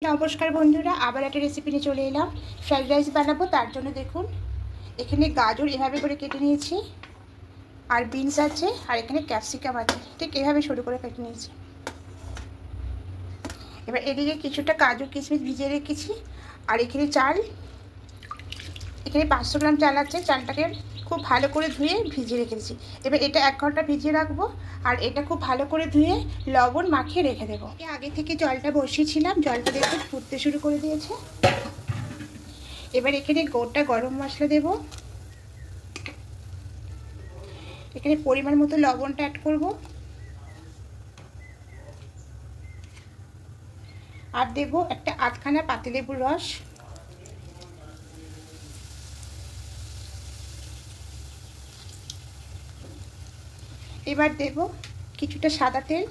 নমস্কার বন্ধুরা, আবার একটা রেসিপি নিয়ে চলে এলাম। ফ্রাইড রাইস বানাবো। তার জন্য দেখুন, এখানে গাজর এভাবে করে কেটে নিয়েছি, আর বিনস আছে, আর এখানে ক্যাপসিকাম আছে, ঠিক এভাবে সরু করে কেটে নিয়েছি। এবার এদিকে কিছুটা কাজু কিশমিশ ভিজিয়ে রেখেছি, আর এখানে চাল, এখানে 500 গ্রাম চাল আছে। চালটাকে খুব ভালো করে ধুয়ে ভিজিয়ে রেখেছি। এবার এটা 1 ঘন্টা ভিজিয়ে রাখবো, আর এটা খুব ভালো করে ধুয়ে লবণ মাখিয়ে রেখে দেবো। আগে থেকে জলটা বসিয়েছিলাম, জলটা দেখুন ফুটতে শুরু করে দিয়েছে। এবার এখানে গোটা গরম মশলা দেব, এখানে পরিমাণ মতো লবণটা অ্যাড করব, আর দেব একটা আধখানা পাতিলেবুর রস, এবার দেব কিছুটা সাদা তেল,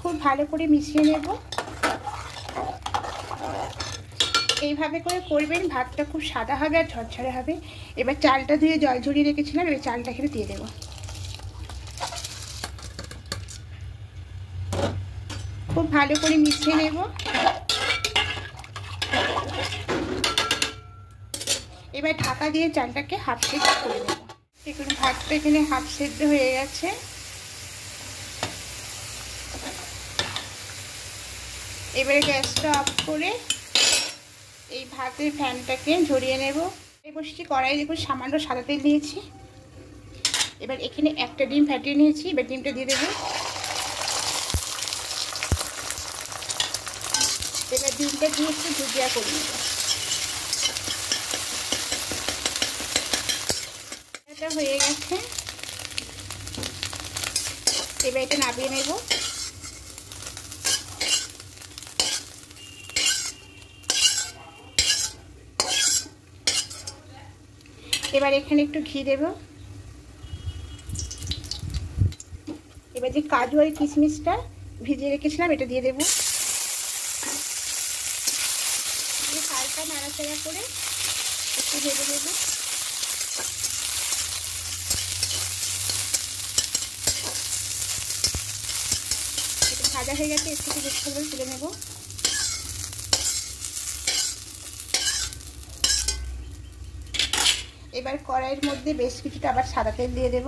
খুব ভালো করে মিশিয়ে নেব। এইভাবে করে করবেন, ভাতটা খুব সাদা হবে আর ঝরঝরে হবে। এবার চালটা ধুয়ে জল ঝরিয়ে রেখেছিলাম, এবার চালটা এখানে দিয়ে দেবো। খুব ভালো করে মিশিয়ে নেব। এবার ঢাকা দিয়ে চালটাকে হাফ সেদ্ধ করে দেবো। দেখুন ভাতটা এখানে হাফ সেদ্ধ হয়ে গেছে। এবারে গ্যাসটা অফ করে এই ভাতের ফ্যানটাকে ঝরিয়ে নেব। বসেছি কড়াই, দেখুন সামান্য সাদা তেল দিয়েছি। এবার এখানে একটা ডিম ফাটিয়ে নিয়েছি, এবার ডিমটা দিয়ে দেবো। এবার ডিমটা দিয়ে একটু ভুজিয়া করে নেব। এটা হয়ে গেছে, এবার এটা নামিয়ে নেব। এবার এখানে একটু ঘি দেব। এবার যে কাজু আর কিশমিশটা ভিজিয়ে রেখেছিলাম এটা দিয়ে দেব। হালকা নাড়াচাড়া করে একটু ভেজে দেব। এটা ভাজা হয়ে গেছে, একটু বেশি করে তুলে নেব। এবার কড়াইয়ের মধ্যে বেশ কিছুটা আবার সাদা তেল দিয়ে দেব।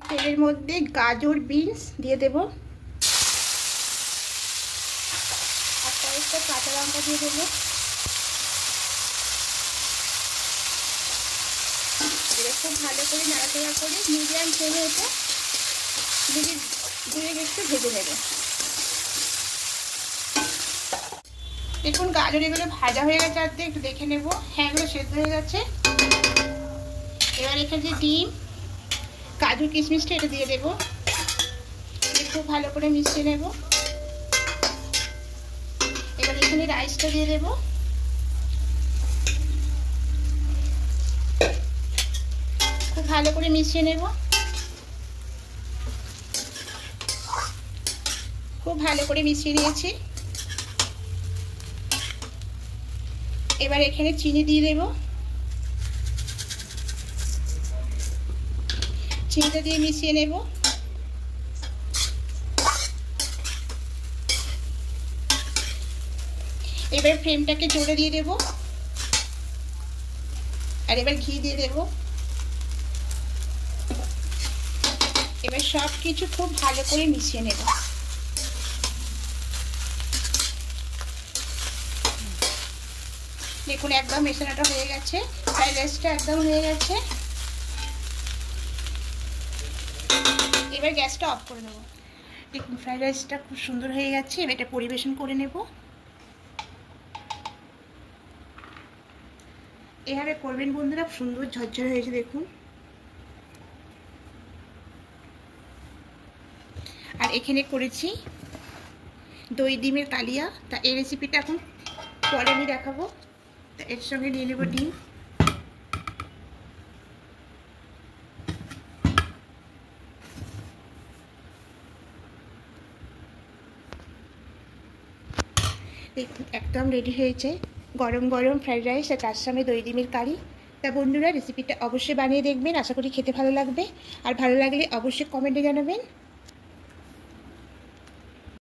তেলের মধ্যে গাজর বিনস দিয়ে দেব, আর কয়েকটা কাঁচা লঙ্কা দিয়ে দেব। এবার খুব ভালো করে নাড়াচাড়া করে মিডিয়াম ফ্লেমে এটা ধীরে একটু ভেজে নেব। দেখুন গাজর এগুলো ভাজা হয়ে গেছে, আর একটু দেখে নেব। হ্যাঁ, এগুলো সেদ্ধ হয়ে গেছে। এবার এখানে যে ডিম কাজু কিশমিশটা এটা দিয়ে দেবো, খুব ভালো করে মিশিয়ে নেব। এবার এখানে রাইসটা দিয়ে দেবো, খুব ভালো করে মিশিয়ে নেব। খুব ভালো করে মিশিয়ে নিয়েছি। এবার এখানে চিনি দিয়ে দেব, চিনিটা দিয়ে মিশিয়ে নেব। এবার ফ্লেমটাকে জোরে দিয়ে দেব, আর এবার ঘি দিয়ে দেব। এবার সব কিছু খুব ভালো করে মিশিয়ে নেব। দেখুন একদম মেশানোটা হয়ে গেছে, ফ্রাইড রাইসটা একদম হয়ে গেছে। এবার গ্যাসটা অফ করে দেবো। দেখুন ফ্রাইড রাইসটা খুব সুন্দর হয়ে গেছে। এবার এটা পরিবেশন করে নেব। এভাবে করবেন বন্ধুরা, সুন্দর ঝরঝরে হয়েছে দেখুন। আর এখানে করেছি দই ডিমের কালিয়া। তা এই রেসিপিটা এখন পরে আমি দেখাবো। তা এর সঙ্গে নিয়ে নেব ডিম। দেখুন একদম রেডি হয়েছে গরম গরম ফ্রাইড রাইস, আর তার সঙ্গে দই ডিমের কারি। তা বন্ধুরা রেসিপিটা অবশ্যই বানিয়ে দেখবেন, আশা করি খেতে ভালো লাগবে। আর ভালো লাগলে অবশ্যই কমেন্টে জানাবেন।